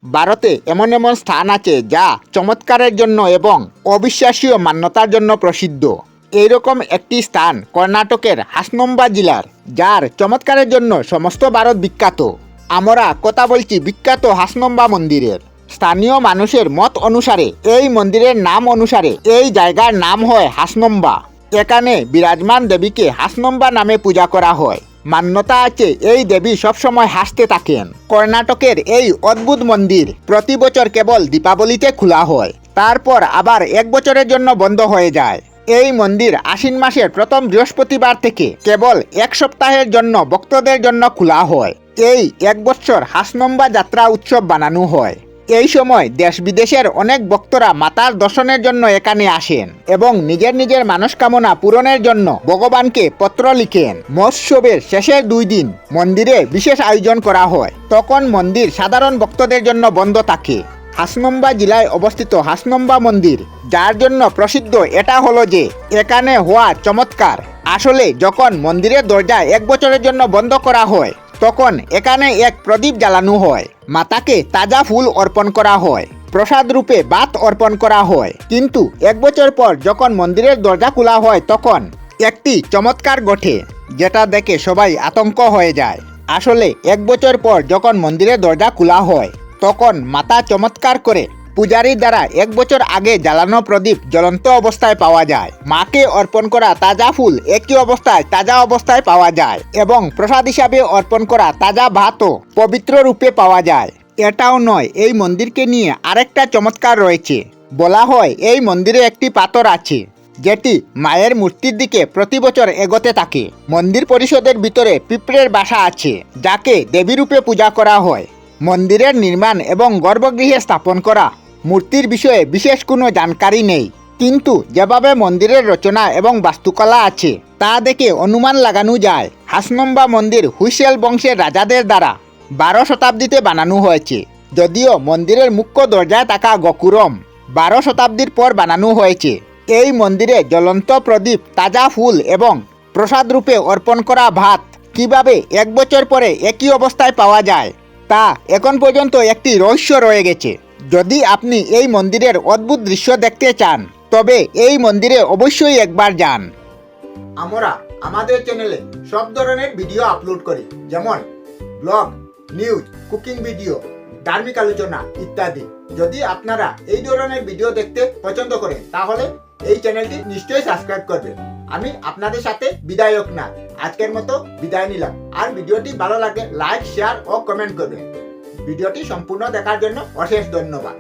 ভারতে এমন এমন স্থান আছে যা চমৎকারের জন্য এবং অবিশ্বাসীয় মান্যতার জন্য প্রসিদ্ধ। এইরকম একটি স্থান কর্ণাটকের হাসনম্বা জেলার, যার চমৎকারের জন্য সমস্ত ভারত বিখ্যাত। আমরা কথা বলছি বিখ্যাত হাসনম্বা মন্দিরের। স্থানীয় মানুষের মত অনুসারে এই মন্দিরের নাম অনুসারে এই জায়গার নাম হয় হাসনম্বা। এখানে বিরাজমান দেবীকে হাসনম্বা নামে পূজা করা হয়। মান্যতা আছে এই দেবী সবসময় হাসতে থাকেন। কর্ণাটকের এই অদ্ভুত মন্দির প্রতি বছর কেবল দীপাবলিতে খোলা হয়, তারপর আবার এক বছরের জন্য বন্ধ হয়ে যায়। এই মন্দির আশ্বিন মাসের প্রথম বৃহস্পতিবার থেকে কেবল এক সপ্তাহের জন্য ভক্তদের জন্য খোলা হয়। এই এক বছর হাসনম্বা যাত্রা উৎসব বানানো হয়। এই সময় দেশ বিদেশের অনেক ভক্তরা মাতার দর্শনের জন্য এখানে আসেন এবং নিজের নিজের মানসকামনা পূরণের জন্য ভগবানকে পত্র লিখেন। মহোৎসবের শেষের 2 দিন মন্দিরে বিশেষ আয়োজন করা হয়। তখন মন্দির সাধারণ ভক্তদের জন্য বন্ধ থাকে। হাসনম্বা জেলায় অবস্থিত হাসনম্বা মন্দির যার জন্য প্রসিদ্ধ এটা হলো যে এখানে হওয়া চমৎকার। আসলে যখন মন্দিরের দরজা এক বছরের জন্য বন্ধ করা হয়, তখন এখানে এক প্রদীপ জ্বালানো হয়, মাতাকে তাজা ফুল অর্পণ করা হয়, প্রসাদ রূপে ভাত অর্পণ করা হয়। কিন্তু এক বছর পর যখন মন্দিরের দরজা খোলা হয়, তখন একটি চমৎকার ঘটে, যেটা দেখে সবাই আতঙ্ক হয়ে যায়। আসলে এক বছর পর যখন মন্দিরের দরজা খোলা হয়, তখন মাতা চমৎকার করে পূজারীর দ্বারা এক বছর আগে জ্বালানো প্রদীপ জ্বলন্ত অবস্থায় পাওয়া যায়। মাকে অর্পণ করা তাজা ফুল একই অবস্থায় তাজা অবস্থায় পাওয়া যায় এবং প্রসাদ হিসাবে অর্পণ করা তাজা ভাতও পবিত্র রূপে পাওয়া যায়। এটাও নয়, এই মন্দিরকে নিয়ে আরেকটা চমৎকার রয়েছে। বলা হয় এই মন্দিরে একটি পাথর আছে যেটি মায়ের মূর্তির দিকে প্রতি বছর এগোতে থাকে। মন্দির পরিষদের ভিতরে পিঁপড়ের বাসা আছে, যাকে দেবী রূপে পূজা করা হয়। মন্দিরের নির্মাণ এবং গর্ভগৃহে স্থাপন করা মূর্তির বিষয়ে বিশেষ কোনো জানকারি নেই, কিন্তু যেভাবে মন্দিরের রচনা এবং বাস্তুকলা আছে তা দেখে অনুমান লাগানো যায় হাসনম্বা মন্দির হুইসেল বংশের রাজাদের দ্বারা 12 শতাব্দীতে বানানো হয়েছে। যদিও মন্দিরের মুখ্য দরজায় থাকা গোপুরম 12 শতাব্দীর পর বানানো হয়েছে। এই মন্দিরে জ্বলন্ত প্রদীপ, তাজা ফুল এবং প্রসাদ রূপে অর্পণ করা ভাত কিভাবে এক বছর পরে একই অবস্থায় পাওয়া যায় তা এখন পর্যন্ত একটি রহস্য রয়ে গেছে। যদি আপনি এই মন্দিরের অদ্ভুত দৃশ্য দেখতে চান, তবে এই মন্দিরে অবশ্যই একবার যান। আমরা আমাদের চ্যানেলে সব ধরনের ভিডিও আপলোড করি, যেমন ব্লগ, নিউজ, কুকিং ভিডিও, ধার্মিক আলোচনা ইত্যাদি। যদি আপনারা এই ধরনের ভিডিও দেখতে পছন্দ করেন, তাহলে এই চ্যানেলটি নিশ্চয়ই সাবস্ক্রাইব করবেন। আমি আপনাদের সাথে বিদায়ক না, আজকের মতো বিদায় নিলাম। আর ভিডিওটি ভালো লাগে লাইক, শেয়ার ও কমেন্ট করবেন। ভিডিওটি সম্পূর্ণ দেখার জন্য অশেষ ধন্যবাদ।